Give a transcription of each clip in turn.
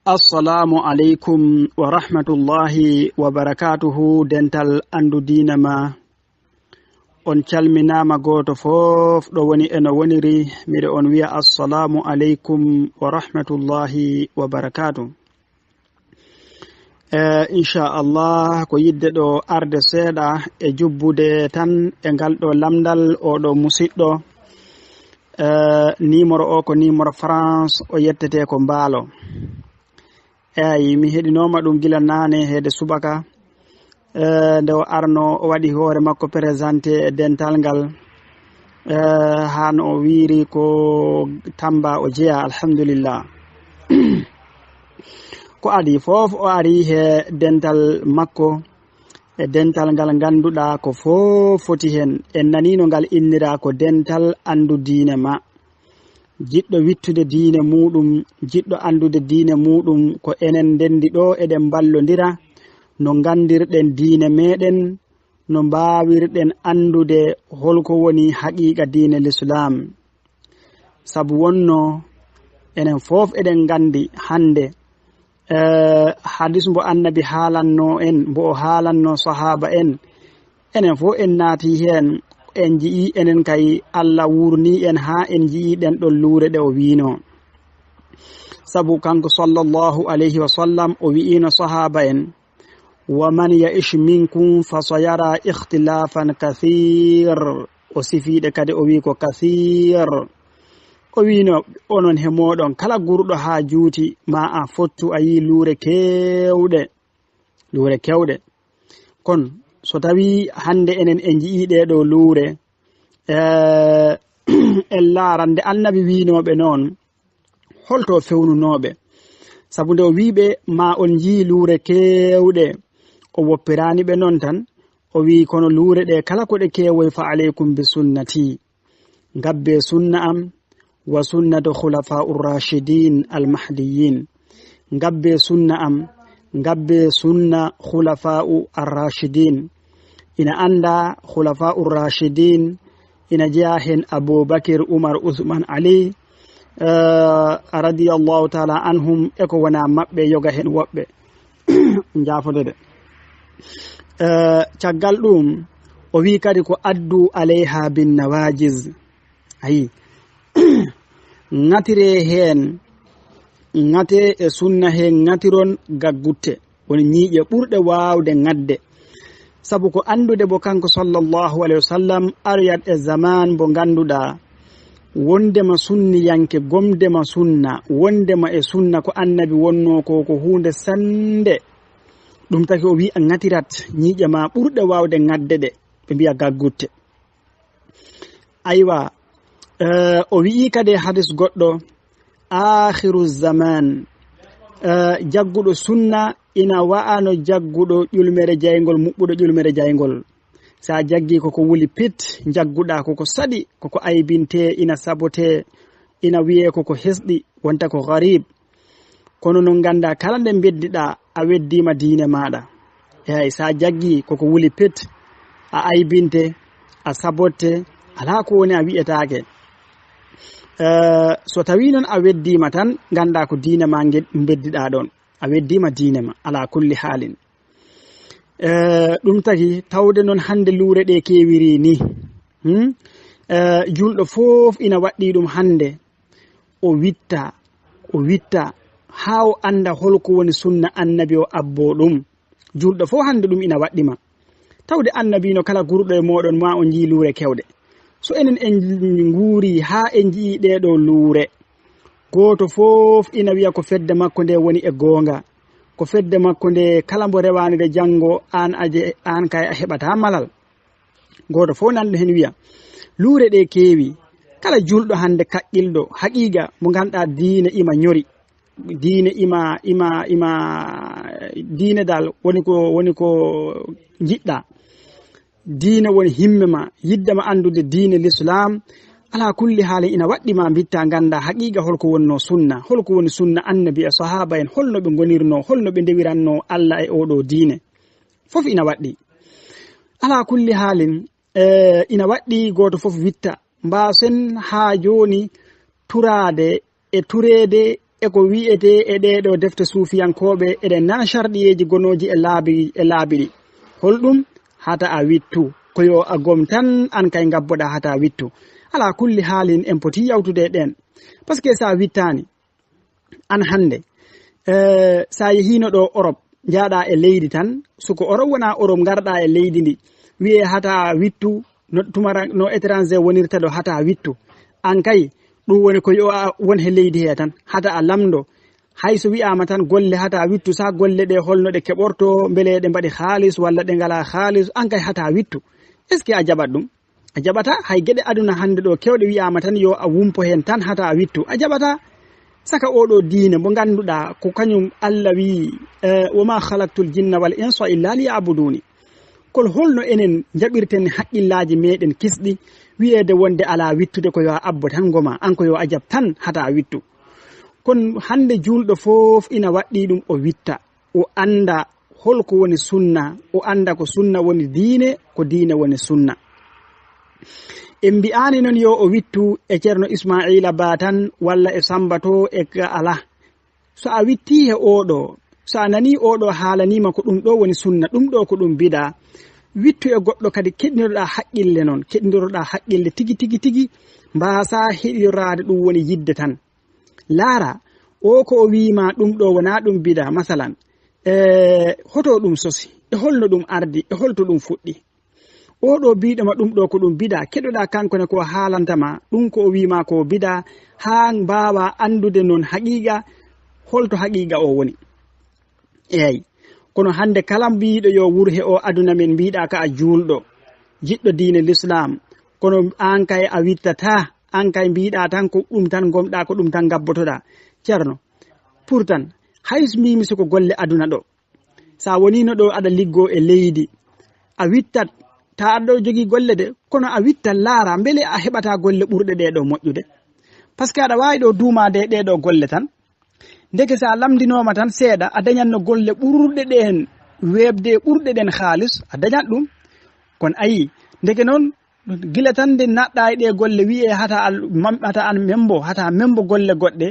Assalamu alaikum wa rahmatullahi wa barakatuhu dental andu dina ma on calminama goto fof do woni eno woniri mide on wiya assalamu alaikum wa rahmatullahi wa barakatuh. Inshallah ko yidde do arde seeda e jubbude tan e galdo lamdal o do musiddo numéro o ko numéro France o yettete ko mbaalo. Mi hedinoma dum gila nane hede subaka nde o arno o wadi hoore makko présenté dental ngal han o wiri ko tamba o jeya alhamdulillah ko adi fof o ari he dental makko e dental ngal ganduda ko fof foti hen en nanino ngal innira ko dental andu diine ma jiddo wittude diine mudum jiddo andude diine mudum ko enen dendi do eden ballondira no gandirden diine meden no baawirden andude holko woni haqiqa diine l'islam sabu wonno enen fof eden gandi hande hadis mbo annabi haalanno en mbo haalanno sahaba en enen fof en naati hen en jii enen kay Allah wurni en ha en jii den do luure de o wiino sabu kanko sallallahu alayhi wa sallam o wiino sahaba en wa man ya'ish minkum fasayara ikhtilafan kathir o sifide kadi o wi ko kathir o wiino onon he modon kala gurdo ha juuti ma a fottu ayi luure kewde kon so tawi hande enen en jiide do luure en larande annabi wiinobe non holto fewnunobe sabu de wiibe ma on ji luure kewde o woppirani be non tan o wi kono luure de kala ko de kewoy fa alaykum bi sunnati gabbe sunna am wa sunnatu khulafa'ur rashidin al mahdiyyin gabbe sunna am gabbe sunna khulafa'u ar-rashidin ina anda khulafa'ur rashidin ina jahen Abu Bakr Umar Uthman Ali radiyallahu ta'ala anhum eko wana mabbe yoga hen wobbe jaafodede caggal dum o wi kadi ko addu alayha bin nawajiz ayi ngatire hen ngate e sunna hen ngatiron gaggutte woni nyiije burde waawde ngadde sabu ko andude bo kanko sallallahu alaihi wasallam ariyat e zaman bo ganduda wondema sunni yanke gomdema sunna wondema e sunna ko annabi wonno ko hunde sande dum taki o wi a ngatirat nyiije ma burde waawde ngadde de be biya gaggutte aywa o wi kade hadis goddo akhiru zaman jaggudo sunna ina wa'ano jaggudo julmere jaygol mubbudo julmere jaygol sa jaggi koko wuli pit jagguda koko sadi koko aybinte ina sabote ina wiye koko hesdi wonta ko gharib kono non ganda kala de beddida a weddima diine maada sa jaggi koko wuli pit a aybinte a sabote ala ko woni a wi'etaake so tawi non a weddima tan ganda ko diine ma beddida don a weddima diine ma ala kulli halin dum tagi tawde non hande luure de kewiri ni juldo fof ina waddi dum hande o witta haw anda holko woni sunna annabi o abbo dum juldo fof hande dum ina waddima tawde annabi no kala gurdo e modon ma on ji luure kewde so enen en nguuri ha en ji de do luure goto fof ina wiya ko fedde makko nde woni e gonga ko fedde makko nde kala mbo rewani de jango an kay a hebata malal goto fof nan hen wiya luure de kewi kala juldo hande kaqqildo haqiqa mo ganda diine ima nyori diine ima diine dal woni ko jidda diine woni himme ma yiddama andude diine l'islam ala kulli hali ina waddi ma bitta ganda haqiqa holko wonno sunna holko woni sunna annabi e sahaba en holno be gonirno holno be dewiranno Allah e odo diine fof ina waddi ala kulli halin ina waddi goto fof witta mbasen ha joni turade e turede e ko wi'ete e ɗeɗo defte suufiyankoɓe eɗen nana sharɗiyeji gonoji e laabiɗi holɗum hata a wittu ko yo a gom tan an kay gabboɗa hata wittu ala kulli haalin en poti yawtude ɗen par ce que sa wittani an hande sa yehino ɗo Europe jaaɗa e leydi tan soko Europe wona Europe garɗa e leydi ndi wiye hata wittu no étranger wonirta ɗo hata wittu an kay ɗum woni ko yo a won he leydi he tan hata a lamdo hayso wi'ama tan golle hata wittu sa golle ɗe holno ɗe keɓorto beele ɗe mbaɗi haalis walla ɗe ngala haalis an kay hata wittu est ce que a jaɓat ɗum a jaɓata hay gueɗe aduna hande ɗo kewɗe wi'ama tan yo a wumpo hen tan hata wittu a jaɓata saka oɗo diine mo ganduɗa ko kañum Allah wi wama khalaqtul jinna wal insa illa liya'buduni kol holno enen jaɓirten haqqillaji meɗen kisɗi wiyede wonde ala wittude ko yo a abbo tan goma an ko yo a jab tan hata wittu kon hande julɗo fof ina waɗɗi ɗum o witta o anda holko woni sunna o anda ko sunna woni diine ko diine woni sunna en mbi'ani noon yo o wittu e ceerno Ismaila Ba tan walla e Sambato e ala so a witti he oɗo so a nani oɗo haalanima ko ɗum ɗo woni sunna ɗum ɗo ko ɗum biɗa wittu e goɗɗo kadi keɗiniroɗa haqqille noon keɗiniroɗa haqqille tigi tigi tigi mbasa heɗirade ɗum woni yidde tan laara o ko o wima ɗum ɗo wona ɗum biɗa masalan hoto ɗum sosi e holno ɗum ardi e holto ɗum fuɗɗi oɗo biɗoma ɗum ɗo ko ɗum biɗa keɗoɗa kankone ko haalantama ɗum ko o wima ko biɗa ha mbawa andude noon haqiqa holto haqiqa o woni eyi kono hande kala mbiɗo yo wurhe o aduna men mbiɗa ka a julɗo jiɗɗo diine l'islam kono an kay a wittata an kay mbiɗa tan ko ɗum tan gomɗa ko ɗum tan gabbotoɗa ceerno pourtant hays mbimi soko golle aduna ɗo sa wonino ɗo aɗa liggo e leydi a wittat ta aɗa jogui golle de kono a wittat laara beele a heɓata golle ɓurɗe ɗeɗo moƴƴude par ce que aɗa wawi ɗo duumade ɗeɗo golle tan ndeke sa lamdinoma tan seeɗa a dañatno golle ɓurɗe ɗen webde ɓurɗe ɗen haalis a dañat ɗum kono ayi ndeke noon gila tan nde naɗɗa e ɗe golle wiye hata an membo golle goɗɗe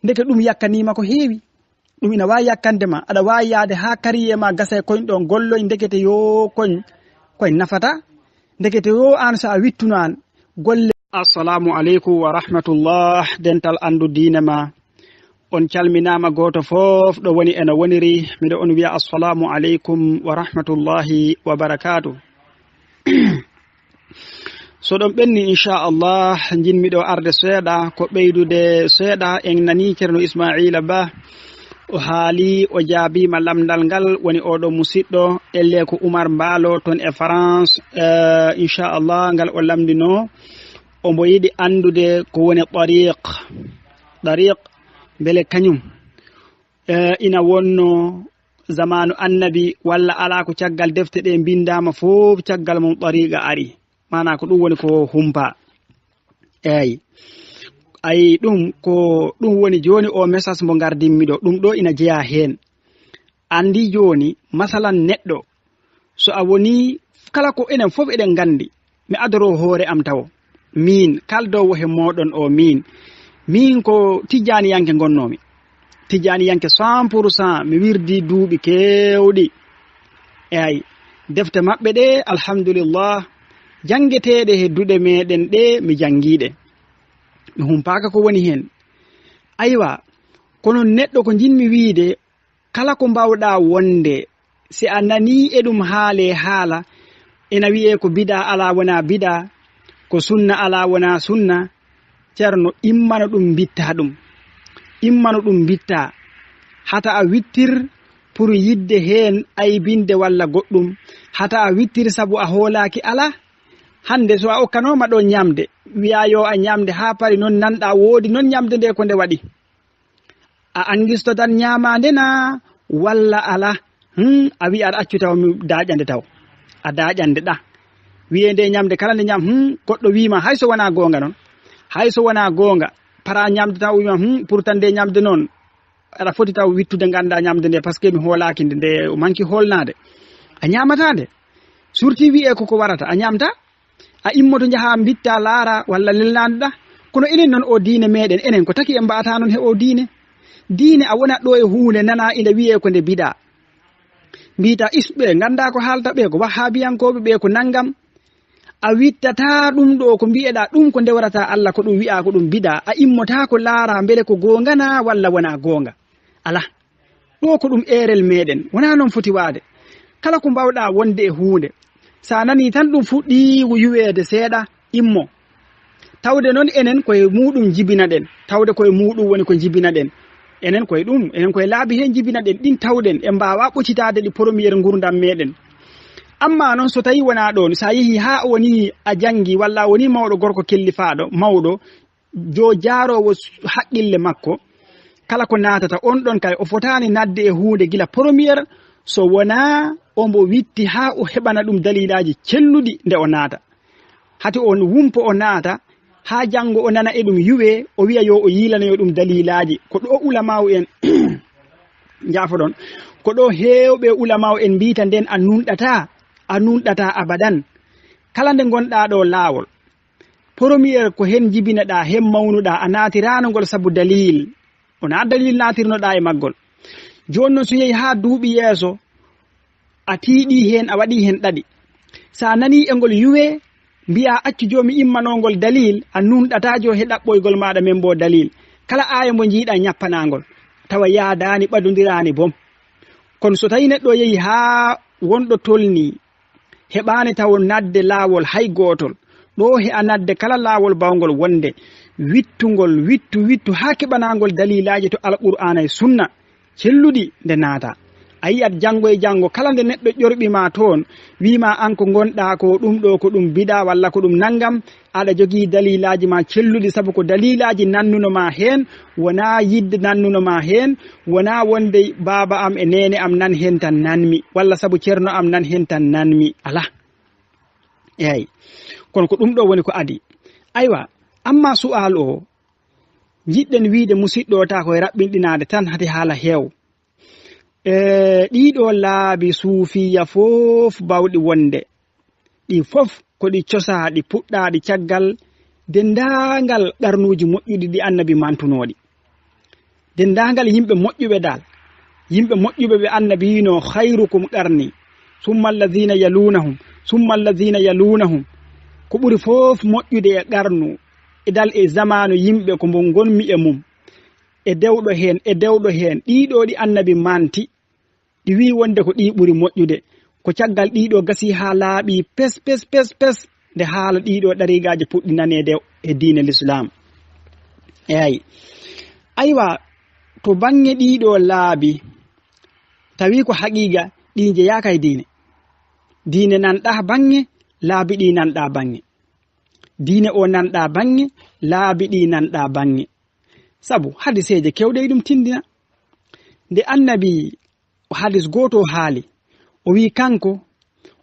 ndeke ɗum yakkanima ko heewi ɗum ina wawi yakkandema aɗa wawi yaade ha kariye ma gasa e koñɗo golloy ndekete yo koñ nafata ndekete yo an sa wittuno an golle assalamu aleykum wa rahmatullah dental andu diine ma on calminama goto fof ɗo woni eno woniri miɗo on wiya assalamu aleykum wa rahmatullahi wa barakatuh so ɗon ɓenni inchallah jinmiɗo arde seeɗa ko ɓeydude seeɗa en nani ceerno Ismaila Ba o haali o jaabima lamdal ngal woni oɗo musidɗo elle ko Oumar Mbaalo toon e France inchallah ngal o lamdino omo yiɗi andude ko woni tariq beele kañum ina wonno zamanu annabi walla ala ko caggal defte ɗe bindama fof caggal mum tariqa ari mana ko ɗum woni ko humpa eyi ayi ɗum ko ɗum woni joni o message mo gardinmiɗo ɗum ɗo ina jeeya hen andi joni masalan neɗɗo so a woni kala ko enen fof eɗen gandi mi adoro hoore am taw min kaldowo he moɗon o min ko tijjaniyanke gonnomi tijjaniyanke 100% mi wirdi duuɓi kewɗi eyi defte maɓɓe ɗe alhamdulillah jangeteɗe he duɗe meɗen ɗe mi jangiɗe mi humpaka ko woni hen aywa kono neɗɗo ko jinmi wiide kala ko mbawɗa wonde si a nani e ɗum haale haala ina wiye ko bida ala wona bida ko sunna ala wona sunna ceerno immano ɗum bitta hata a wittir pour yidde hen aybinde walla goɗɗum hata a wittir sabu a hoolaki ala hande so a okkanoma ɗo ñamde wiya yo a ñamde ha pari noon nanɗa woodi noon ñamde nde ko nde waɗi a angistotan ñamande na walla ala a wi aɗa accu taw mi daƴande taw a daƴande ɗa wiye nde ñamde kala nde ñam goɗɗo wima hayso wona gonga noon hayso wona gonga para ñamde taw wima pourtant nde ñamde noon aɗa foti taw wittude ganda ñamde nde par ce que mi hoolaki nde o manki holnade a ñamatade surtout wiye koko warata a ñamta a immoto jaha bitta laara walla lelnade ɗa kono enen noon o diine meɗen enen ko taki en mbata noon he o diine diine a wona ɗo e huunde nana inde wiye ko nde biɗa mbita isɓe ganda ko haalta ɓe ko wahabiyankoɓe ɓe ko naggam a wittata ɗum ɗo ko mbiyeɗa ɗum ko ndewrata Allah ko ɗum wi'a ko ɗum biɗa a immota ko laara beele ko gongana walla wona gonga ala ɗo ko ɗum erel meɗen wona noon foti waade kala ko mbawɗa wonde e huunde sa nani tan ɗum fuɗɗi yuweede seeɗa immo tawde noon enen koye muɗum jibina ɗen tawde koye muɗum woni ko jibina ɗen enen koye laabi hen jibina ɗen ɗin tawɗen e mbawa ɓoccitade ɗi premiére gurdam meɗen amma noon so tawi wona ɗon sa yeehi ha woni a janggi walla woni mawɗo gorko kellifaɗo mawɗo jo jaarowo haqqille makko kala ko natata on ɗon kay o fotani nadde e hunde gila premiére so wona ombo witti ha o heɓana ɗum dalilaji celluɗi nde o naata hati on wumpo o naata ha janggo o nana e ɗum yuwe o wiya yo o yilanayo ɗum dalilaji ko ɗo ulamaw en jafo ɗon ko ɗo hewɓe ulamaw en mbita nden a nunɗata abadan kala nde gonɗa ɗo laawol premiére ko hen jibinaɗa hen mawnuɗa a natiranogol saabu dalil wona dalil natirnoɗa e maggol joni noon so yehi ha duuɓi yeeso a tiiɗi hen a waɗi hen ɗaɗi sa nani e ngol yuwe mbiya accu jomi immanogol dalil a nunɗatajo he ɗaɓɓoygol maɗa men bo dalil kala aya mo jiiɗa ñappanagol tawa yaadani ɓadodirani boom kono so tawi neɗɗo yehi ha wonɗo tolni heɓani taw nadde laawol hay gotol ɗo he a nadde kala laawol bawgol wonde wittugol wittu ha keɓanagol dalilaji to alqur'ana e sunna celluɗi nde naata a yiyat janggo e janggo kala nde neɗɗo ƴorɓima toon wima an ko gonɗa ko ɗum ɗo ko ɗum biɗa walla ko ɗum naggam aɗa jogui dalilaji ma celluɗi saabu ko dalilaji nannunoma hen wona yidde nannunoma hen wona wonde baba am e nene am nan hen tan nanmi walla saabu ceerno am nan hen tan nanmi ala eyyi kono ko ɗum ɗo woni ko adi aywa amma su'al o jiɗɗen wiide musidɗo ta koye raɓɓinɗinade tan hati haala heew ɗiɗo laabi suufiya fof bawɗi wonde ɗi fof ko ɗi cosa ɗi puɗɗa ɗi caggal dendagal ɓarnuji moƴƴuɗi ɗi annabi mantunoɗi dendagal yimɓe moƴƴuɓe dal yimɓe moƴƴuɓe ɓe annabi yino khayrukum qarni summa alladhina yalunahum ko ɓuri fof moƴƴude e qarnu e dal e zamanu yimɓe ko mo gonmi e mum e dewɗo hen ɗiɗo ɗi annabi manti ɗi wi wonde ko ɗi ɓuri moƴƴude ko caggal ɗiɗo gasi ha laaɓi pes nde haala ɗiɗo ɗarigaji puɗɗinanede e diine l'islam eyi aywa to bange ɗiɗo laabi tawi ko haqiqa ɗi jeyaka e diine nanɗa bange laabi ɗi nanɗa bange diine o nanɗa bange laabi ɗi nanɗa bange sabu hadiseje kewɗe ɗum tindina nde annabi hadis goto haali o wi kanko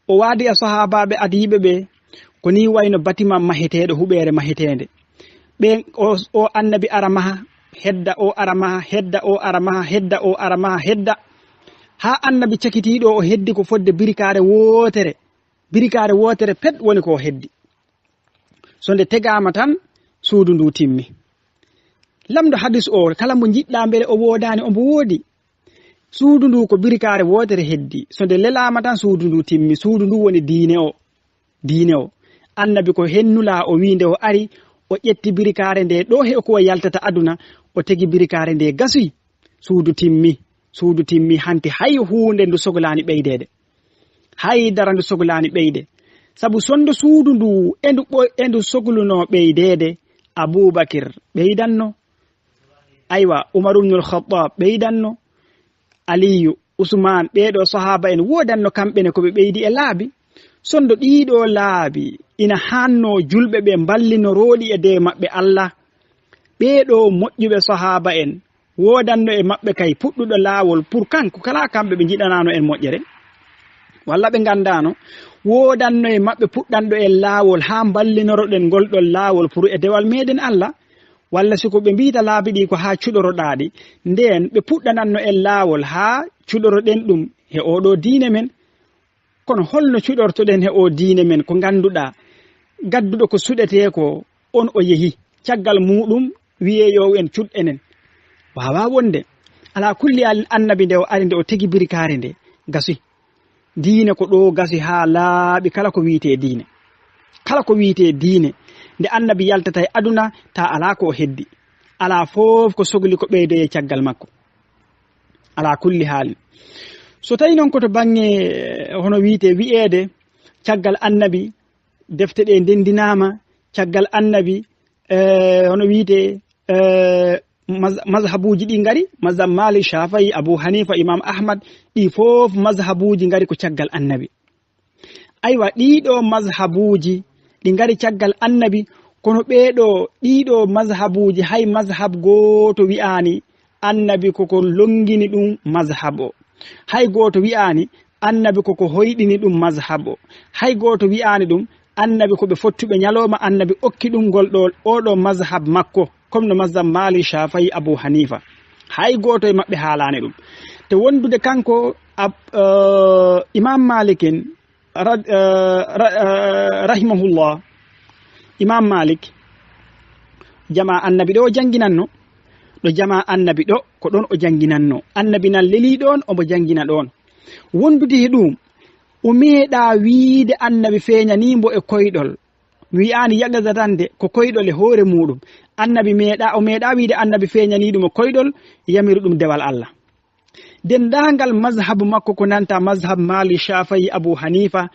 o waadi a sahabaɓe adiɓe ɓe ko ni wayno batiman maheteɗo huɓere mahetede ɓe o annabi ara maha hedda o ara maha hedda o ara maha hedda o ara maha hedda ha annabi cakitiɗo o heddi ko fodde birikare wotere pet woni ko heddi so nde tegama tan suudu ndu timmi lamdo hadis o kala mo jiɗɗa mbele o wodani ombo woodi suudu ndu ko birikare wotere heddi so nde lelama tan suudu ndu timmi suudu ndu woni diine o annabi ko hennula o winde o ari o ƴetti birikare nde ɗo he ko yaltata aduna o tegi birikare nde gasuy suudu timmi hanti hay hunde ndu soglani ɓeydede hay dara ndu soglani ɓeyde sabu sondo suudu ndu endu sogluno ɓeydede aboubakir ɓeydanno aywa umar ibnul khattab ɓeydanno aliyu usman ɓeɗo sahaba en wodanno kamɓene koɓe ɓeydi e laabi sondo ɗiɗo laabi ina hanno julɓe ɓe ballinoroɗi e de maɓɓe Allah ɓeɗo moƴƴuɓe sahaba en wodanno e maɓɓe kay puɗɗuɗo laawol pour kanko kala kamɓe ɓe jiɗanano en moƴƴere walla ɓe gandano wodanno e maɓɓe puɗɗanɗo e laawol ha ballinoroɗen golɗon laawol pour e dewal meɗen Allah walla siko ɓe mbita laabi ɗi ko ha cuɗoroɗaɗi nden ɓe puɗɗananno en laawol ha cuɗoroɗen ɗum he oɗo diine men kono holno cuɗortoɗen he o diine men ko ganduɗa gadduɗo ko suɗete ko on o yeehi caggal muɗum wiye yo en cuɗɗenen wawa wonde ala kulli annabi nde o ari nde o tegi birikare nde gasi diine ko ɗo gasi ha laaɓi kala ko wiite diine kala ko wiite diine nde annabi yaltata e aduna ta ala ko o heddi ala fof ko sogli ko ɓeydoye caggal makko ala kulli haalin so tawi noon koto bange hono wiite wi'ede caggal annabi defte ɗe ndendinama caggal annabi hono wiite mazhabuji ɗi ngari mazhab Malik Shafi'i Abu Hanifa Imam Ahmad ɗi fof mazhabuji ngari ko caggal annabi aywa ɗiɗo mazhabuji ɗi ngari caggal annabi kono ɓeɗo ɗiɗo mazhabuji hay mazhab goto wi'ani annabi koko longini ɗum mazhab o hay goto wi'ani annabi koko hoyɗini ɗum mazhab o hay goto wi'ani ɗum annabi ko ɓe fottuɓe ñalowma annabi okki ɗum ngol ɗo oɗo mazhab makko comme no mazhab Malik Shafi'i Abu Hanifa hay goto e maɓɓe haalani ɗum te wondude kanko Imam Malik en rahimahullah Imam Malik jama annabi ɗo o janginanno ɗo jama annabi ɗo ko ɗon o janginanno annabi nan leli ɗon omo jangina ɗon wondude he ɗum o meeɗa wiide annabi feeñanimbo e koyɗol mi wi'ani yagazatande ko koyɗol e hoore muɗum annabi o meeɗa wiide annabi feeñani ɗum e koyɗol yamiru ɗum dewal Allah dendagal mazhabu makko ko nanta mazhab Malik Shafi'i Abu Hanifa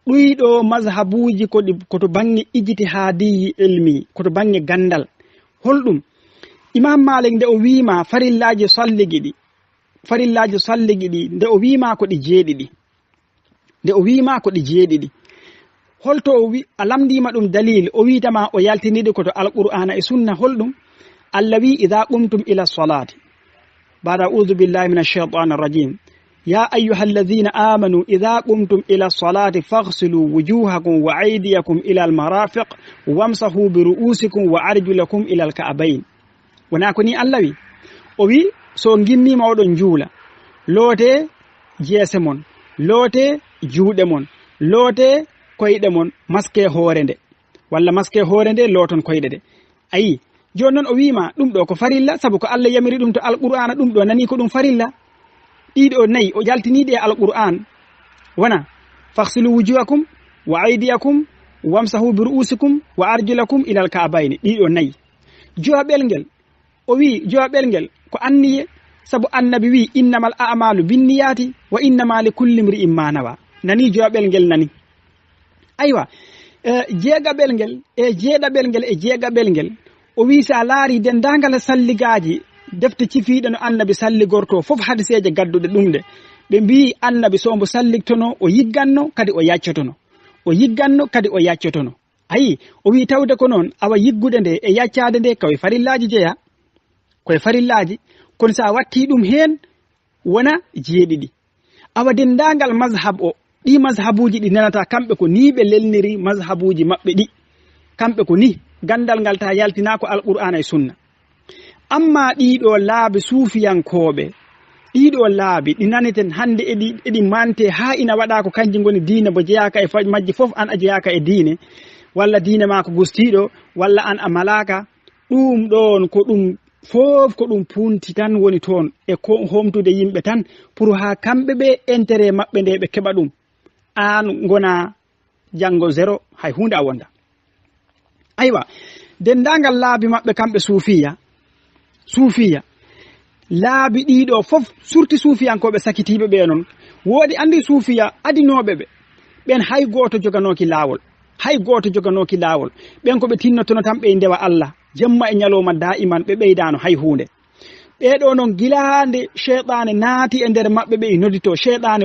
ɗuyɗo mazhabuji koto bange ijtihadiyi ilmi koto bange gandal holɗum Imam Malik nde o wima farillaji salligiɗi nde o wima ko ɗi jeeɗiɗi holto o wi a lamdima ɗum dalil o witama o yaltiniɗi koto alqur'ana e sunna holɗum Allah wi idha qumtum ila salati ba'da a'udhu billahi minash shaitanir rajim ya ayyuhalladhina amanu idha qumtum ila salati faghsilu wujuhakum wa aydiyakum ila almarafiq wamsahu bi ru'usikum wa arjulakum ila alka'bayn wana ko ni Allah wi o wi so gimmima oɗon juula loote jeese mon loote juuɗe mon loote koyɗe mon maske hoore nde walla maske hoore nde looton koyɗe de ayi joni noon o wima ɗum ɗo ko farilla sabu ko Allah yamiri ɗum to alqur'ana ɗum ɗo nani ko ɗum farilla ɗiɗo nayi o jaltiniɗi e alqur'an wana faghsilu wujuhakum wa aydiyakum wamsahu bi ru'usikum wa arjulakum ila alka'bayni ɗiɗo nayi joɓel ngel o wi joɓel ngel ko anniye sabu annabi wi innamal a'malu binniyati wa innama likulli imri'in ma nawa nani joɓel ngel nani aywa jeegaɓel ngel e jeegaɓel ngel o wi sa laari dendagal salligaji defte cifiɗe no annabi salligorto fof hadiseje gadduɗe ɗum de ɓe mbi annabi so mbo salligtono o yigganno kadi o yaccotono ayi o wi tawde ko noon awa yiggude nde e yaccade nde koye farillaji jeeya koye farillaji kono sa watti ɗum hen wona jeeɗiɗi awa dendagal mazhab o ɗi mazhabuji ɗi nanata kamɓe ko ni ɓe lelniri mazhabuji maɓɓe ɗi kamɓe ko ni gandal ngal ta yaltina ko alqur'ana e sunna amma ɗiɗo laabi suufiyankoɓe ɗiɗo laabi ɗi naneten hande eɗi mante ha ina waɗa ko kanji goni diine bo jeyaka e majji fof an a jeyaka e diine walla diine ma ko gustiɗo walla an a malaka ɗum ɗon ko ɗum fof ko ɗum punti tan woni toon e ko homtude yimɓe tan pour ha kamɓe ɓe intérêt maɓɓe nde ɓe keɓa ɗum an gona janggo zéro hay hunde a wonda aywa dendagal laabi maɓɓe kamɓe suufiya laabi ɗiɗo fof surtout suufiyankoɓe sakitiɓe ɓe noon woodi andi suufiya adinoɓe ɓe ɓen hay goto joganoki laawol ɓen koɓe tinnotono tan ɓe ndewa Allah jemma e ñalowma da'iman ɓe ɓeydano hay hunde ɓeɗo noon gilande cheytane naati e nder maɓɓe ɓe nodito cheytane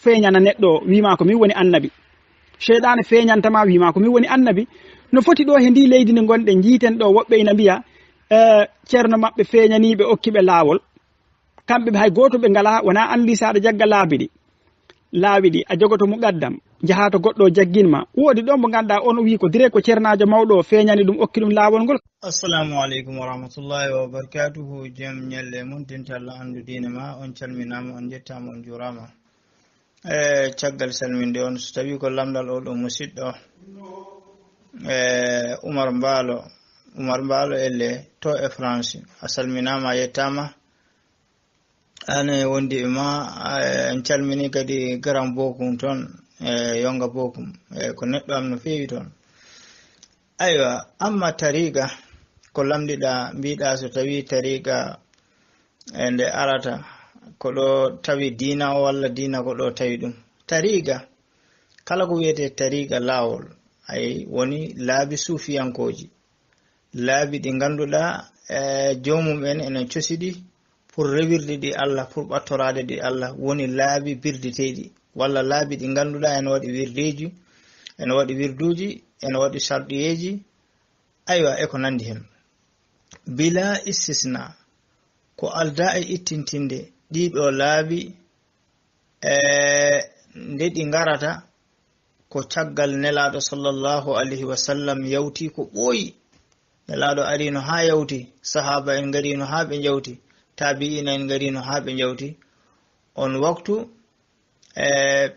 feeñana neɗɗo wima ko min woni annabi cheytane feeñantama wima ko min woni annabi no foti ɗo he ndi leydi ndi gonɗen jiiten ɗo woɓɓe ina mbiya ceerno maɓɓe feeñaniɓe okkiɓe laawol kamɓe ɓe hay goto ɓe ngala wona andi saɗa jagga laabi ɗi a jogoto muqaddam jaha to goɗɗo jagginma woodi ɗon mo ganduɗa on o wi ko direct ko ceernajo mawɗo o feeñani ɗum okki ɗum laawol ngol. Assalamu aleykum wa rahmatullahi wa barakatuhu jam ñalle mum dintallah andu diine ma on calminama on jettama on jurama caggal salminde on so tawi ko lamdal oɗo musidɗo Umar Mbaalo elle to e France a salminama yettama ane wondi ma en calmini kadi garam bokum ton yonga bokum ko neɗɗo am no feewi toon. Aywa amma tariga ko lamdiɗa mbiɗa so tawi tariga nde arata ko ɗo tawi diina o walla diina ko ɗo tawi ɗum. Tariga kala ko wiyete tariga laawol ay woni laabi suufiyankoji, laabi ɗi ngannduɗa joomum en enen cosiɗi pour rewirde ɗi Allah, pour ɓattorade ɗi Allah, woni laabi birditeɗi walla laabi ɗi ngannduɗa ene waɗi wirdeji, ene waɗi wirduji, ene waɗi sarɗiyeji, aywa e ko nandi hen. Bila istisna ko alda e ittintinde ɗiɗo laabi nde ɗi ngarata ko caggal nelaɗo sallallahu alayhi wa sallam yawti ko ɓooyi. Nelaɗo arino ha yawti, sahaba en garino ha ɓe jawti, tabi'ina en garino ha ɓe jawti. On waktu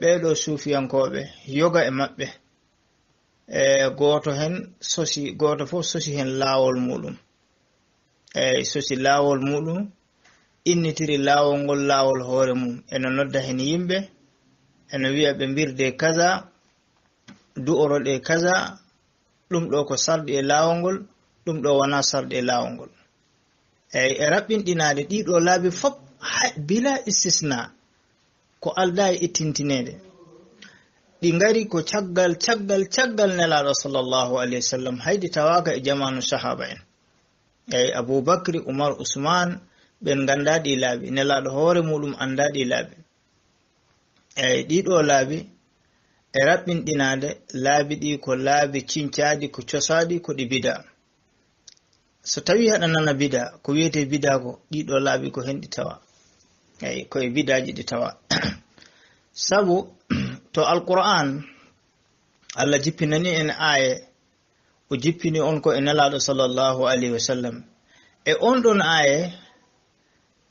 ɓeɗo suufiyankoɓe yoga e maɓɓe goto hen sosi, goto fof sosi hen laawol muɗum, sosi laawol muɗum, innitiri laawol ngol laawol hoore mum, ene nodda hen yimɓe, ene wiya ɓe mbirde kaza, du'oroɗe kaza, ɗum ɗo ko sarɗi e laawol ngol, ɗum ɗo wona sarɗi e laawol ngol. E raɓɓinɗinade ɗiɗo laabi fof bila istisna ko alda e ittintinede ɗi ngari ko caggal nelaɗo sallallahu alayhi wa sallam, haydi tawaka e jamanu sahaba en. Eyi Aboubacry, Umar, Ousmane ɓen ganda ɗi laabi, nelaɗo hoore muɗum anda ɗi laabi. Eyi ɗiɗo laabi e raɓɓinɗinade laabi ɗi ko laabi cincaɗi, ko cosaɗi, ko ɗi bida. So tawi haɗa nana bida, ko wiyete bida ko ɗiɗo laabi ko hen ɗi tawa, eyi koye bidaji ɗi tawa. Sabu to alquran Allah jippinani en aaye, o jippini on ko e nelaɗo sallallahu alayhi wa sallam, e on ɗon aaye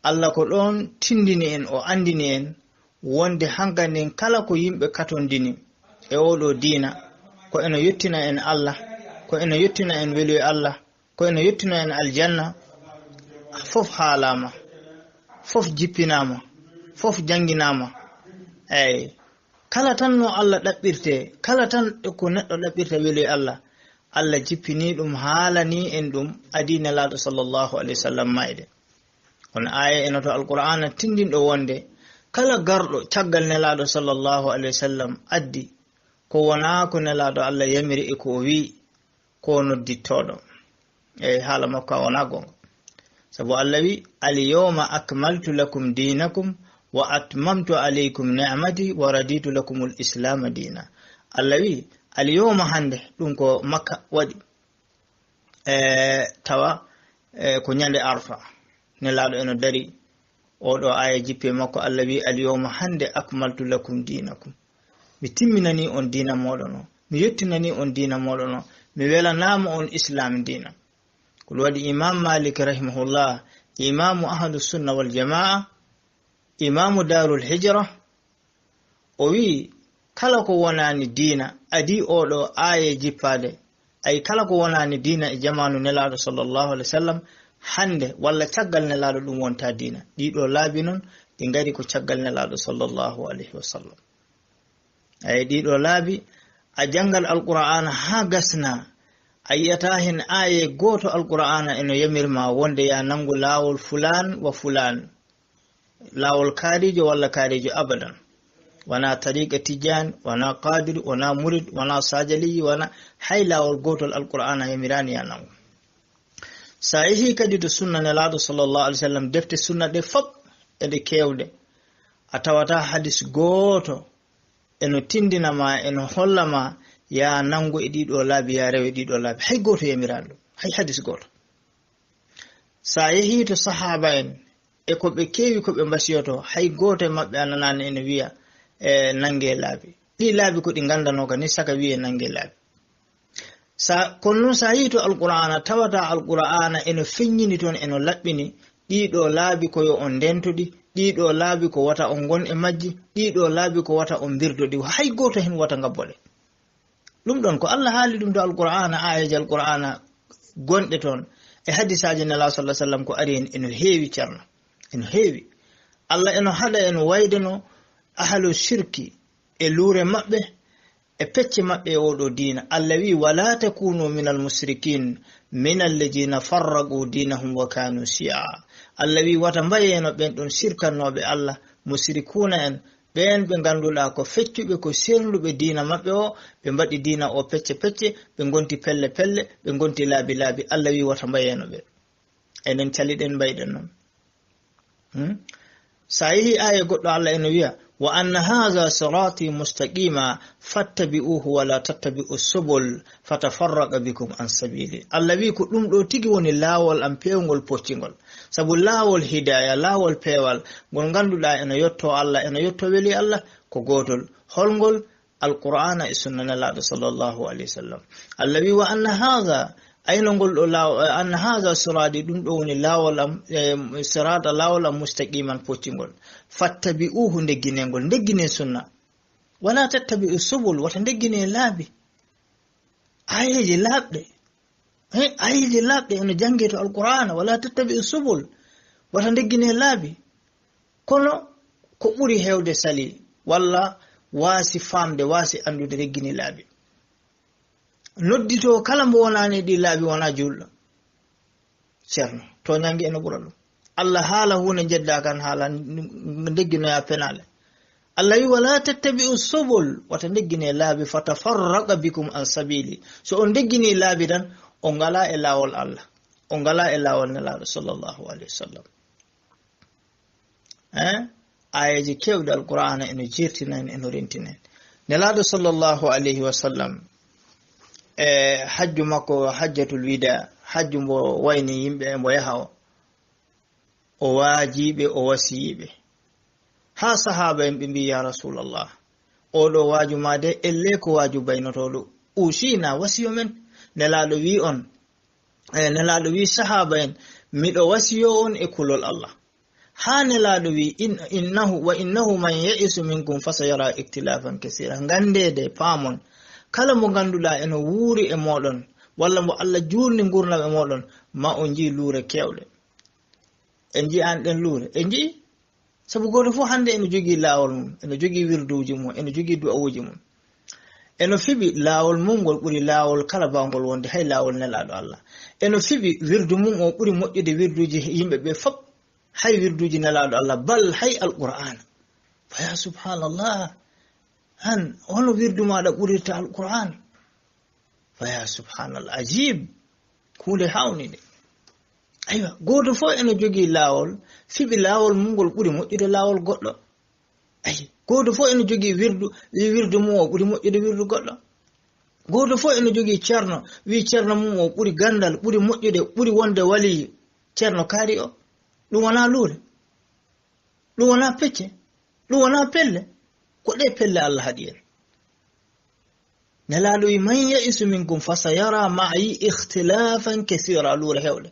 Allah ko ɗon tindini en, o andini en wonde hankaden kala ko yimɓe katondini e oɗo diina, ko eno yettina en Allah, ko eno yettina en weluye Allah, ko eno yettina en aljanna, fof haalama, fof jippinama, fof janginama. Eyi kala tan no Allah ɗaɓɓirte, kala tan ko neɗɗo ɗaɓɓirta weluye Allah, Allah jippini ɗum, haalani en ɗum, adi nelaɗo sallallahu alayhi wa sallam mayde. On aya eno to alqur'ana tindinɗo wonde kala garɗo caggal nelaɗo sallallahu alayhi wa sallam addi ko wona ko nelaɗo Allah yamiri e ko wi, ko noddittoɗo. Eyi haala makko wona gonga, sabu Allah wi alyawma akmaltu lakum dinakum wa atmamtu alaykum ni'mati wa raditu lakum al-islam dina. Allah wi alyawma hande, ɗum ko Makka waɗi tawa ko ñande Arfa, nelaɗo eno dari, oɗo aya jippe makko Allah wi alyawma hande akmaltu lakum dinakum, mi timminani on dina moɗon o, mi yettinani on dina moɗon o, mi welanama on islam dina. Ko waɗi Imam Malik rahimahullah, imamu ahlu sunna wal jamaa, imamu darul hijra, o wi kala ko wonani diina adi oɗo aya jippade, ay kala ko wonani diina e jamanu nelaɗo sallallahu alayhi wa sallam hande walla caggal nelaɗo ɗum wonta diina. Ɗiɗo laabi noon ɗi ngari ko caggal nelaɗo sallallahu alayhi wa sallam. Ay ɗiɗo laabi a jangal alqur'ana ha gasna, a yiyata hen aya goto alqur'ana eno yamirma wonde ya nangu lawol fulan wa fulan, lawol kaarijo walla kaarijo abadan, wana tariqa tijan, wana qadir, wana murid, wana sajali, wana hay lawol gotol alqur'ana yamirani ya nangu. Sa yehi kadi to sunna nelaɗo sallallahu alayhi wa sallam, defte sunna ɗe fop eɗe kewɗe, a tawata hadis goto eno tindinama, eno hollama ya nangu e ɗiɗo laabi, ya rewe ɗiɗo laabi, hay goto yamirani ɗum, hay hadis goto. Sa yehi to sahaba en e ko ɓe kewi ko ɓe mbasiyoto, hay goto e maɓɓe ananani ene wiya nangue laabi. Ɗi laabi ko ɗi gandanoka ni saka wiye nangue laabi. Kono noon sa yi to alqur'ana tawata alqur'ana eno feññini toon, eno laɓɓini ɗiɗo laabi ko yo on ndentoɗi, ɗiɗo laabi ko wata on gon e majji, ɗiɗo laabi ko wata on birdoɗi, hay goto hen wata ngabbole. Ɗum ɗon ko Allah haali ɗum to alqur'ana, ayaji alqur'ana gonɗe toon e hadisaji nelaɗo sallallahu alayhi wa sallam ko ari hen eno heewi ceerno, eno heewi. Allah eno hada en waydano ahlu shirki e lure mabbe e pecce mabbe odo dina. Allah wi wala takunu minal musrikin min alladhina farraqu dinahum wa kanu shi'a. Allah wi wata mbayeno ben don shirkanobe Allah musrikuna en ben be ganduda ko feccube ko serlube dina mabbe o be mbadi dina o pecce pecce be gonti pelle pelle be gonti labi labi. Allah wi wata mbayeno be enen caliden bayden non sahihi aya goddo Allah en wiya wa anna hadha sirati mustaqima fattabi'uhu wa la tattabi'us subul fatafarraqa bikum an sabili. Allah wi ko dum do tigi woni lawol am pewgol poccingol sabu lawol hidayah lawol pewal gon ganduda en yotto Allah en yotto weli Allah ko gotol holgol alqur'ana e sunna nalaado sallallahu alaihi wasallam. Allah wi wa anna hadha aynongol do law anna hadha sirati dum do woni lawol am sirata lawol am mustaqiman poccingol fattabi'uhu ndeginengol ndeggine sunna wala tattabi'us subul wata ndeggine laabi ayaje labde ayaje labde en jangeto alqur'ana wala tattabi'us subul wata ndeggine laabi kono ko buri hewde sali walla wasi famde wasi andude ndeggine laabi noddito kala mo wonani di laabi wona juldo cerno to nyangi en buralo Allah hala hune jedda kan hala ndeggino ya penale. Allah yi wala tattabi'u subul wata ndeggine laabi fatafarraqa bikum an sabili. So on ndeggini laabi dan on ngala e lawol Allah on ngala e lawol nelaado sallallahu alaihi wasallam. Ayaji kewde alqur'ana eno jirtinen eno rentinen nelaado sallallahu alaihi wasallam hajju makko hajjatul wida hajju mo wayni yimbe mo yahawo o waajibe o wasiibe ha sahaba en bi ya rasulullah o do waaju made elle ko waaju baynotodo usina wasiyo men nelaado wi on nelaado wi sahaba en mido wasiyo on e kulol Allah ha nelaado wi innahu man ya'isu minkum fasayara iktilafan kaseera ngandede paamon kala mo ganduda eno wuuri e modon walla mo Allah jurni ngurna e modon ma on ji luure kewde enji an den luure enji sabu goto fu hande eno jogi laawol mum eno jogi wirduuji mum eno jogi du'awuji mum eno fibi laawol mum gol buri laawol kala bangol wonde hay laawol nelaado Allah eno fibi wirdu mum o buri mojjude wirduuji yimbe be fop hay wirduuji nelaado Allah bal hay alquran fa ya subhanallah han hono wirdu maada burita alquran fa ya subhanallah ajib kunde hawnide aywa goto fo eno jogi laawol fibi laawol mungol buri mojjude laawol goddo ay goto fo eno jogi wirdu mum o buri mojjude wirdu goddo goto fo eno jogi cerno wi cerno mum o buri gandal buri mojjude buri wonde wali cerno kaari o dum wana luure dum wana pecce dum wana pelle ko de pelle Allah hadiyen nalalu man ya'isu minkum fasayara ma'i ikhtilafan kaseera luure hewde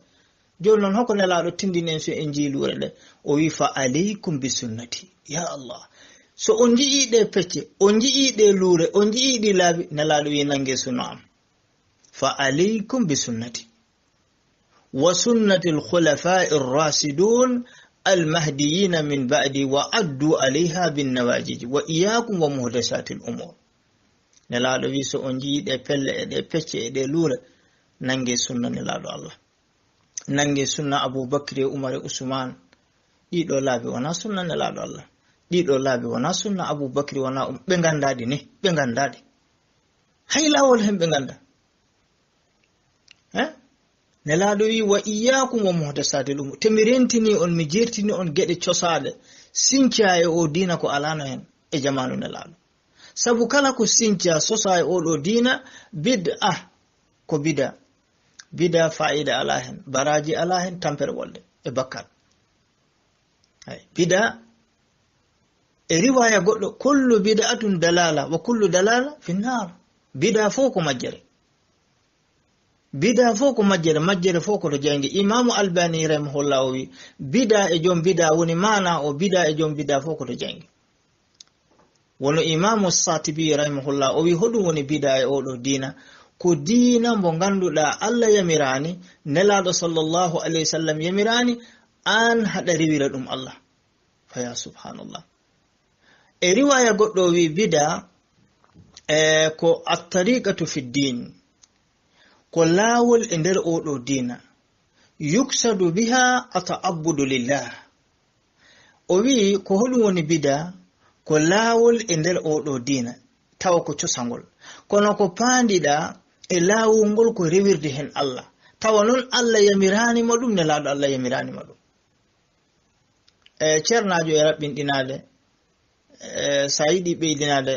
jonon hoko nelaado tindinen so en jiluure de o wi fa alaykum bi sunnati ya Allah so on jii de pecce on jii de luure on jii di laabi nelaado wi nange sunna fa alaykum bi sunnati wa sunnati al khulafa'i ar-rasidun al-mahdiyyin min ba'di wa addu 'alayha bin nawajij wa iyyakum wa muhdathati al-umur nelaado wi so on jii de pelle e de pecce e de luure nange sunna nelaado Allah nange sunna Abu Bakr Umar Usman dido laabi wana sunna nelaado Allah dido laabi wana sunna Abu Bakr wana be gandadi ne be gandadi hay lawol hembe ganda nelaado wi wa iyyakum wa muhdasatil umur temirentini on mi jertini on gede ciosaade sinca e o dina ko alano hen e jamanu nelaado sabu kala ko sinca sosa e o do dina bid'ah ko bida faida ala hen baraji ala hen tampere wolde e bakkal hay bida e riwaya goddo kullu bid'atun dalala wa kullu dalala fi nar bida foko majjere majjere foko to jangi Imam Albani rahimahullah wi bida e jom bida woni mana o bida e jom bida foko to jangi wono Imam Satibi rahimahullah o wi hodum woni bida e o do dina ko diina mo ganduda Allah yamirani nelaado sallallahu alaihi wasallam yamirani an hada riwira dum Allah fa subhanallah e riwaya goddo wi bida ko at-tariqatu fi din ko lawol e nder odo dina yuksadu biha ata'abbudu lillah o wi ko hodum woni bida ko lawol e nder odo dina taw ko cosangol kono ko pandida e lawol ko rewirde hen Allah tawa non Allah yamirani madum ne laado Allah yamirani madum ceernaajo e rabbindinade sayidi beydinade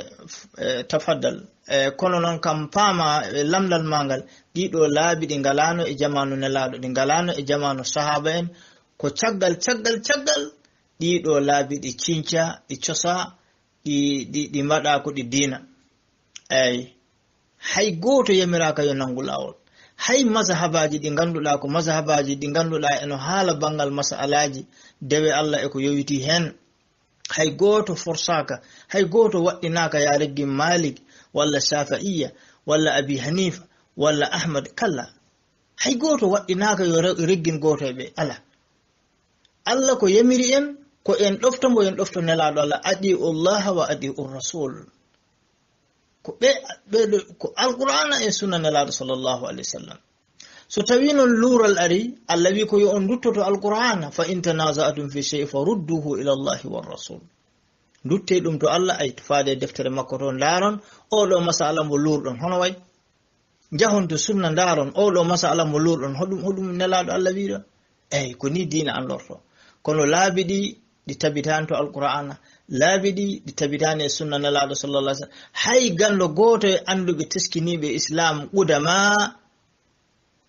tafaddal kono non kam paama lamdal mangal dido laabi di galano e jamanu ne laado di galano e jamanu sahaba en ko caggal dido laabi di cinca di ciosa di mada ko di dina hay goto yamiraka yo nangulawol hay mazhabaji di ganduda ko mazhabaji di ganduda eno hala bangal masalaji dewe Allah e ko yowiti hen hay goto forsaka hay goto waddinaka ya reggi Malik walla Shafi'iyya walla Abi Hanifa walla Ahmad kala hay goto waddinaka yo reggin goto be Allah ko yamiri en ko en doftombo en dofto nelado Allah adi Allah wa adi ar-rasul ko be ko alqur'ana e sunna nelado sallallahu alaihi wasallam so tawino lural ari Allah wi ko yo on duttoto alqur'ana fa in tanaza'tum fi shay'in farudduhu ila Allah war rasul dutte dum to Allah ay faade deftere makko ton daron o do masala mo lurdon hono way jahon to sunna daron o do masala mo lurdon hodum nelado Allah wi do ko ni diina an lorto kono laabidi di tabitanto alqur'ana laabidi di tabitane sunna nelado sallallahu alaihi wasallam hay gando goto e andube teskinibe islam udama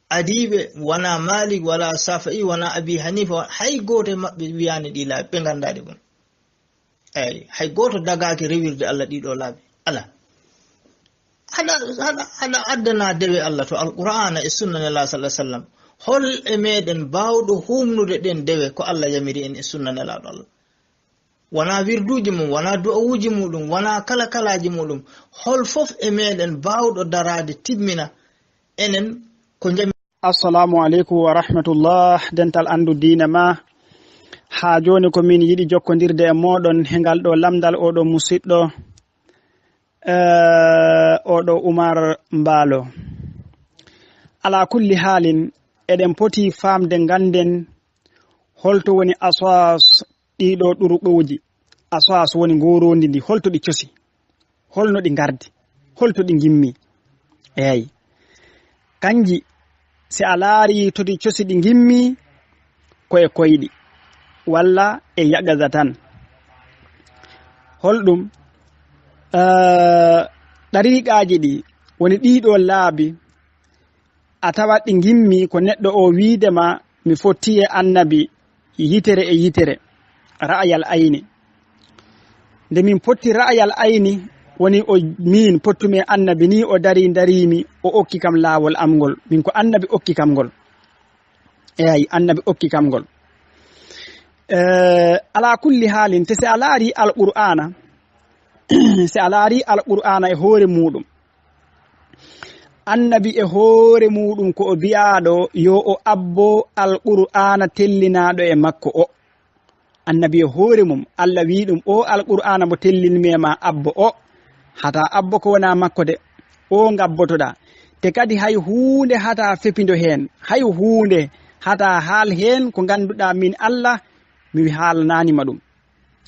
adibe wana Malik wala Shafi'i wana Abi Hanifa hay goto mabbe wiyani di laabi be gandade bon hay goto dagaaki rewirde Allah dido laabi ala hada addana dewe Allah to alqur'ana e sunna nelado sallallahu alaihi wasallam hol e meden bawdo humnude den dewe ko Allah yamiri en e sunna nelado Allah wana wirduji mum wana du'awuji mudum wana kala kalaji mudum hol fof e meden bawdo darade timmina enen ko jami. Assalamu alaikum wa rahmatullah dental andu diina ma ha joni ko min yidi jokkondirde e modon hengal do lamdal odo musiddo odo Umar Mbalo ala kulli halin eden poti famde ganden holto woni aswas dido duruboji aswas woni ngorondi ndi holto di ciosi holno di gardi holto di gimmi kanji si alaari to di ciosi di gimmi koye koydi walla e yagaza tan holdum dariqaaji di woni dido laabi atawa di gimmi ko neddo o wiidema mi fottiye annabi yitere e yitere ra'ayal ayni nde min potti ra'ayal ayni woni o min pottume annabi ni o darimi o okki kam laawol amgol min ko annabi okki kam gol annabi okki kam gol ala kulli halin te se alaari alqur'ana se alaari alqur'ana e hoore mudum annabi e hoore mudum ko o bi'aado yo o abbo alqur'ana tellinaado e makko o annabi e hoore mum Allah wi dum o alqur'ana mo tellinme ma abbo o hata abbo ko wona makko de o ngabbotoda te kadi hay huunde hata fepindo hen hay huunde hata haal hen ko ganduda min Allah mi haalnani madum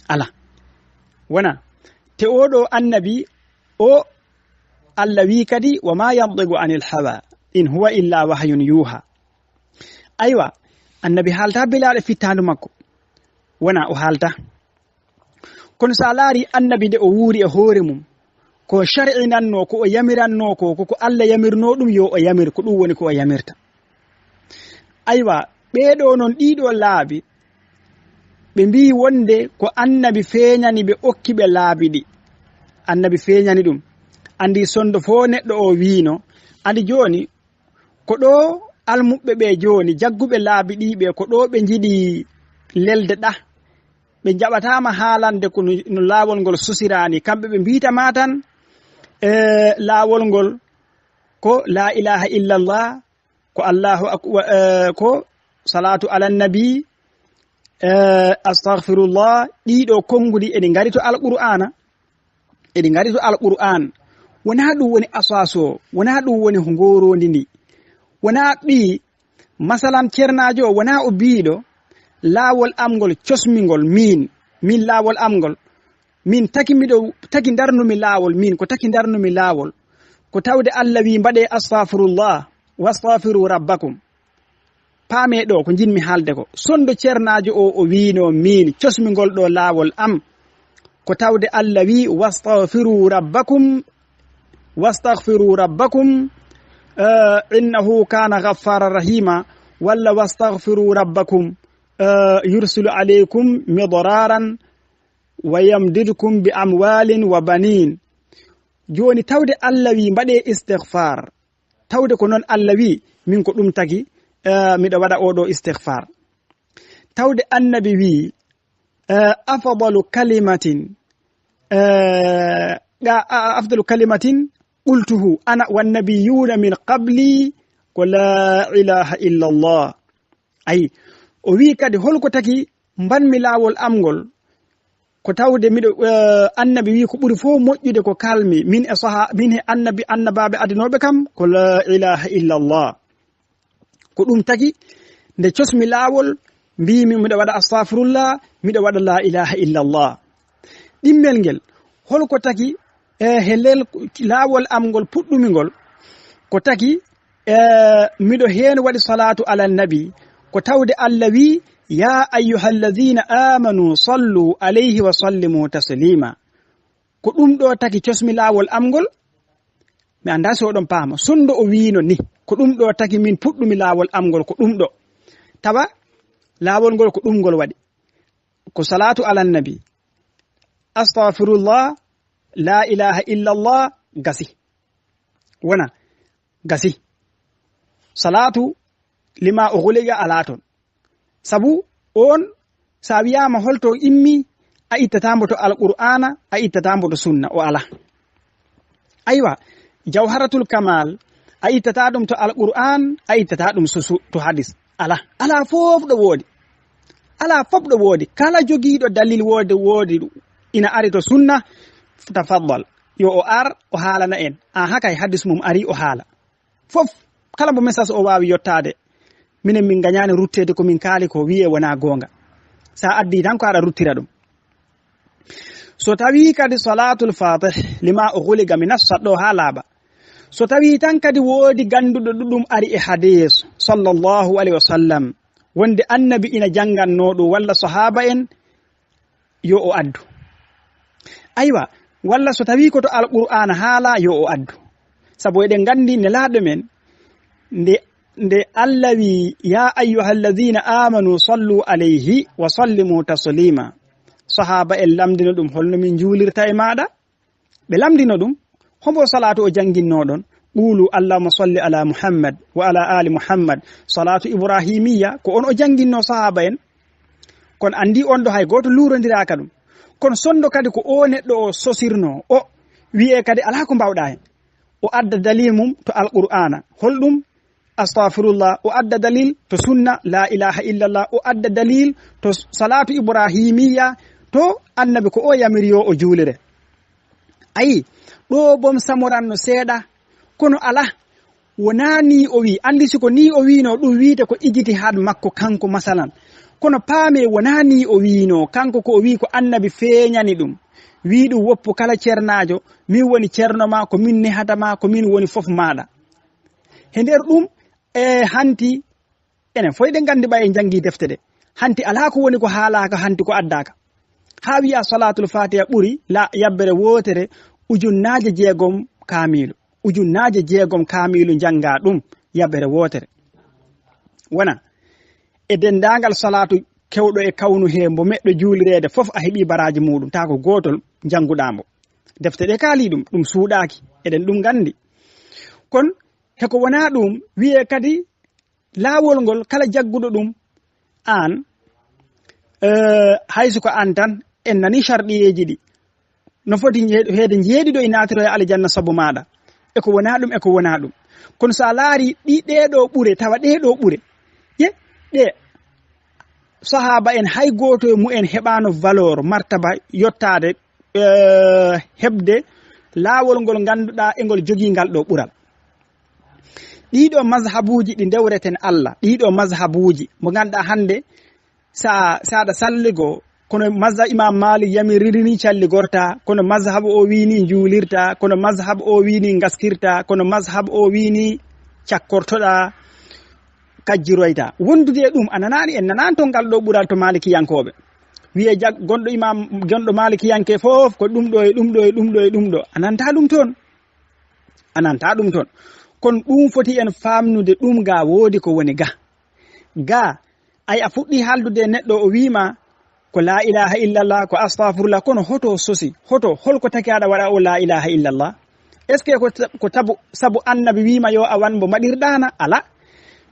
ala wana te odo annabi o Allah wi kadi wa ma yandigu anil hawa in huwa illa wahyun yuha aywa annabi halta bilade fitandu makko wana o halta kono sa laari annabi de o wuuri e hoore mum ko shar'i nanno ko o yamiranno ko Allah yamirno dum yo o yamir ko dum woni ko o yamirta aywa beedo non dido laabi be mbi wonde ko annabi feeñani be okki be laabidi annabi feeñani dum andi sondo fo neddo o wiino andi joni ko do almubbe be joni jaggube laabidi be ko do be jidi lelde da be jabatama haalande ko no laawol ngol susirani kambe be biita matan laawol ngol ko la ilaha illa Allah ko Allahu akbar ko salatu ala nabi astaghfirullah ɗiɗo konngudi eɗi ngari to alqur'ana eɗi ngari to alqur'an wona ɗum woni asaso wona ɗum woni ko ngorondi ndi wona ɓi masalan ceernajo o wona o biiɗo laawol amgol cosmigol min laawol amgol min taki darnumi laawol min ko taki darnumi laawol ko tawde Allah wi mbaɗe astaghfirullah wastaghfiru rabbakum paame ɗo ko jinmi haalde ko sondo ceernajo o wiino min cosmigol ɗo laawol am ko tawde Allah wi wastaghfiru rabbakum innahu kana ghaffara rahima walla wastaghfiru rabbakum yursilu alaykum midraran wa yamdidkum bi amwalin wa banin joni tawde Allah wi mbaɗe istighfar tawde ko noon Allah wi min ko ɗum tagi miɗa waɗa oɗo istighfar tawde annabi wi afdalu kalimatin qultuhu ana wannabiyuna min qabli ko la ilaha illa allah ayi o wi kadi holko taki mbanmi laawol amgol ko tawde miɗo annabi wi ko ɓuri fof moƴƴude ko kalmi min e annabaɓe adinoɓe kam ko la ilaha illa allah ko ɗum tagi nde cosmi laawol mbimi miɗa waɗa astaghfirullah miɗa waɗa la ilaha illa allah ɗimmel ngel holko taki helel laawol amgol puɗɗumigol ko taki miɗo heen waɗi salatu ala nabi ko tawde Allah wi ya ayyuhalladhina amanu sallu alayhi wa sallimu taslima ko ɗum ɗo taki cosmi laawol amgol mi anda so oɗon paama sondo o wiino ni ko ɗum ɗo taki min puɗɗumi laawol amgol ko ɗum ɗo tawa laawol ngol ko ɗum ngol waɗi ko salatu ala nabi astaghfirullah la ilaha illallah gasi wona gasi salatu lima o huliga ala ton sabu on sa wiyama holto immi a ittatambo to alqur'ana a ittatambo to sunna o ala aywa jawharatul kamal a ittata ɗum to alqur'an a ittata ɗum to hadis ala fof ɗo woodi kala jogiiɗo dalil woodi ina ari to sunna tafaddal yo o ar o haalana en hakay hadis mum ari o haala fof kala mo message o waawi yottade minen min gañani ruttede ko min kaali ko wi'e wona gonga sa addi tan ko aɗa ruttira ɗum so tawi kadi salatul fatih lima o huliga mi nassa ɗo ha laaɓa so tawi tan kadi woodi ganduɗo ɗuɗum ari e hadis sallallahu alaihi wasallam wonde annabi ina janganno ɗum walla sahaba en yo o addu aywa walla so tawi ko to alqur'ana haala yo o addu sabu eɗen gandi ne laaɗo men nde Allah wi ya ayyuhalladhina amanu sallu alayhi wa sallimu taslima sahaba en lamdino ɗum holno min juulirta e maɗa ɓe lamdino ɗum hombo salatu o janginno ɗon qulu allahumma salli ala muhammad wa ala ali muhammad salatu ibrahimiya ko on o janginno sahaba en kono andi on ɗo hay goto lurodiraka ɗum kono sondo kadi ko o neɗɗo o sosirno o wi'e kadi ala ko mbawɗa hen o adda dalil mum to alqur'ana holɗum astaghfirullah o adda dalil to sunna la ilaha illallah o adda dalil to salatu ibrahimiya to annabi ko o yamiriyo o juulire ayi ɗo bom samoranno seeɗa kono ala wona ni o wi andi siko ni o wino ɗum wiite ko ijtihad makko kanko masalan kono paame wona ni o wino kanko ko o wi ko annabi feeñani ɗum wi ɗum woppu kala ceernajo min woni ceerno ma ko min nehatama ko min woni fof maɗa he nder ɗum hanti enen foy ɗen gandi ɓa en jangi defte ɗe hanti ala ko woni ko haalaka hanti ko addaka ha wiya salatul fatiha ɓuri la yabbere wotere ujunnaje 6 kamilu janga ɗum yabbere wotere wona e dendagal salatu kewɗo e kawnu he mbo meɗɗo juulirede fof a heeɓi baraji muɗum ta ko gotol janguɗamo defte ɗe kaali ɗum suuɗaki eɗen ɗum gandi kon heko wona ɗum wiye kadi laawol ngol kala jagguɗo ɗum an hayso ko an tan en nani sharɗiyeji ɗi no foti heede jeeɗiɗo e natiro e aljanna sabu maɗa eko wona ɗum kono sa laari ɗeɗo ɓure tawa ɗeɗo ɓure ɗe sahaba en hay goto e mu'en heɓano valeur martaba yottade hebde laawol ngol ganduɗa e ngol jogingal ɗo ɓural ɗiɗo mazhabuji ɗi dewreten Allah ɗiɗo mazhabuji mo ganduɗa hande saɗa salligo kono mazhab imam malik yamiririni calligorta kono mazhab o wini juulirta kono mazhab o wini gaskirta kono mazhab o wini cakkortoɗa kajjiroyta wondude ɗum a nanani en nanani to ngal ɗo ɓural to malikiyankoɓe wiye gonɗo imam gonɗo malikiyanke fof ko ɗum ɗo e ɗum ɗo e ɗum ɗo e ɗum ɗo ananta ɗum toon kono ɗum foti en famnude ɗum ga woodi ko woni ga ay a fuɗɗi haldude neɗɗo o wima ko la ilaha illallah ko astahfirullah kono hoto sosi holko taki aɗa waɗa o la ilaha illallah est ce que ko sabu annabi wima yo a wan mo mbaɗirɗana ala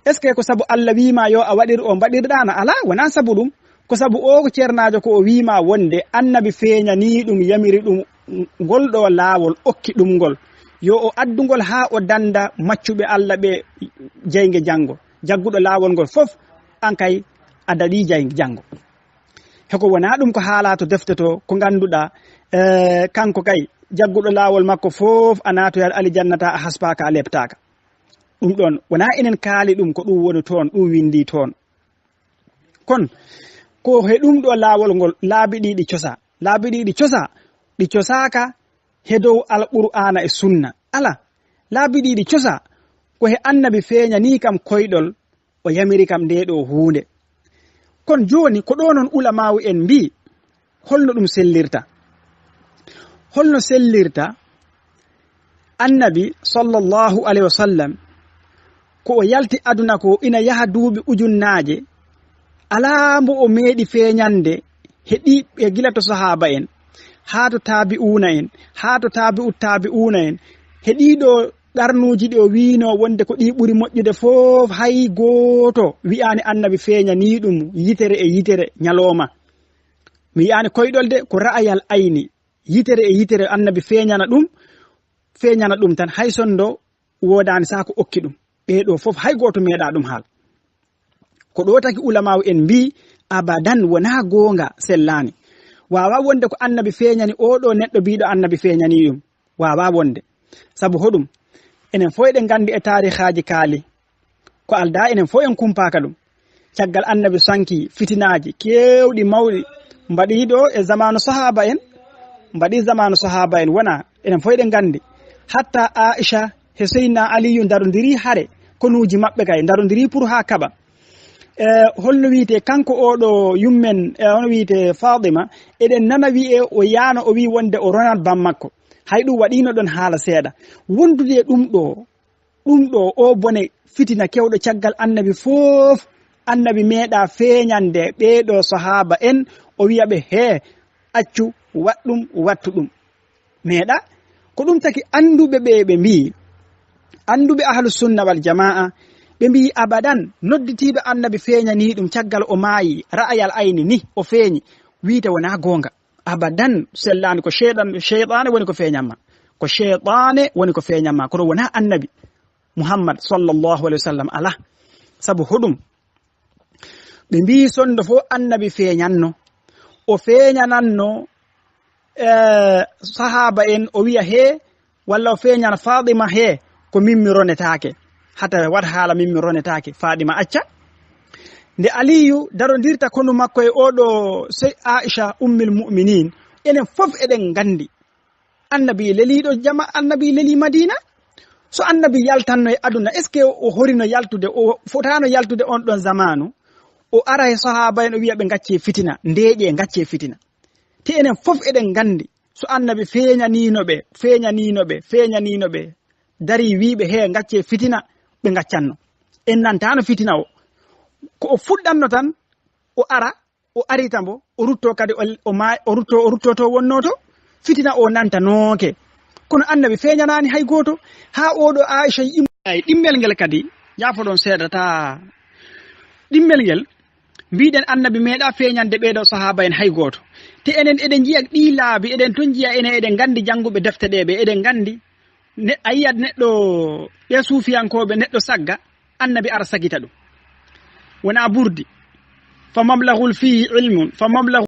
est ce que ko sabu Allah wima yo a waɗir o mbaɗirɗana ala wona sabu ɗum ko sabu o ko ceernajo ko o wima wonde annabi feeñani ɗum yamiri ɗum ngol ɗo laawol okki ɗum ngol yo o addugol ha o danda maccuɓe Allah ɓe jeyge janggo jagguɗo laawol ngol fof an kay a daɗi jeyge janggo heko wona ɗum ko haala to defte to ko ganduɗa kanko kay jagguɗo laawol makko fof a natoyat aljannata a haspaka a leptaka ɗum ɗon wona enen kaali ɗum ko ɗum woni toon ɗum windi toon kon ko he ɗum ɗo laawol ngol laabi ɗiɗi cosa ɗi cosaka he dow alqur'ana e sunna ala laabi ɗiɗi cosa ko he annabi feeñani kam koyɗol o yamiri kam nde ɗo hunde kon joni ko ɗo noon ulamawu en mbi holno ɗum sellirta annabi sallallahu alaihi wasallam ko o yalti aduna ko ina yaha duuɓi ujunnaje alaambo o meeɗi feeñande heɗi e gila to sahaba en haa to taabi'una en haa to taabi'una en heɗiɗo ɗarnuji ɗi o wiino wonde ko ɗi ɓuri moƴƴude fof hay gooto wi'ani annabi feeñani ɗum yitere e yitere ñalowma mi yi'ani koyɗol de ko ra'ayal ayni yitere e yitere annabi feeñana ɗum tan hay sondo wodani saa ko okki ɗum ɓeɗo fof hay gooto meeɗa ɗum haal ko ɗo taki ulamawu en mbi abadan wona goonga sellani wawa wonde ko annabi feeñani oɗo neɗɗo biɗo annabi feeñani ɗum wawa wonde sabu hoɗum enen fof eɗen gandi e tarihaji kaali ko alda enen fof en kumpaka ɗum caggal annabi sanki fitinaji kewɗi mawɗi mbaɗiɗo e zamanu sahaba en wona enen fof eɗen gandi hatta Aisha he Seydina Aliyu darodiri hare konuji maɓɓe kay darodiri pour ha kaɓa holno wiite kanko oɗo yummen hono wiite Fatima eɗen nana wi'e o yaano o wi wonde o ronat bam makko hay ɗum waɗino ɗon haala seeɗa wondude ɗum ɗo o bone fitina kewɗo caggal annabi fof annabi meeɗa feeñande ɓeɗo sahaba en o wiya ɓe he accu waɗɗum wattu ɗum meeɗa ko ɗum taki anduɓe ɓe mbi anduɓe ahlus sunna wal jamaa ɓe mbi abadan nodditiɓe annabi feeñani ɗum caggal o maayi ra'ayal ayni ni o feeñi wiite wona gonga abadan sellani ko cheytane woni ko feeñanma kono wona annabi Muhammad sallallahu alaihi wasallam ala sabu hoɗum ɓe mbi sondo fo annabi feeñanno o feeñananno sahaba en o wiya he walla o feeñana Fatima he ko mimmi ronetake hata wat haala mimmi ronetake Fatima acca nde Aliyu darodirta kono makko e oɗo Aisha ummul mu'minin enen fof eɗen gandi annabi leliɗo jama annabi leli Madina so annabi yaltanno e aduna est ce que o horino yaltude o fotano yaltude on ɗon zamanu o ara e sahaba en o wiya ɓe gacce fitina ndeƴe gacce fitina te enen fof eɗen gandi so annabi feeñaninoɓe dari wiɓe he gacce fitina ɓe gaccanno en nantano fitina o ko o fuɗɗanno tan o arita mbo o rutto kadi o rutto to wonnoto fitina o nanta nooke kono annabi feeñanani hay goto ha oɗo Aisha ɗimmel ngel kadi yafoɗon seedata ɗimmel ngel mbiɗen annabi meeɗa feeñande ɓeɗo sahaba en hay goto te enen eɗen jiya ɗi laabi eɗen ton jiya enen eɗen gandi jannguɓe defte ɗeɓe eɗen gandi a yiyat neɗɗo ɓe suufiyankoɓe neɗɗo sagga annabi ara sagita ɗum wona burdi فمبلغ فيه علم فمبلغ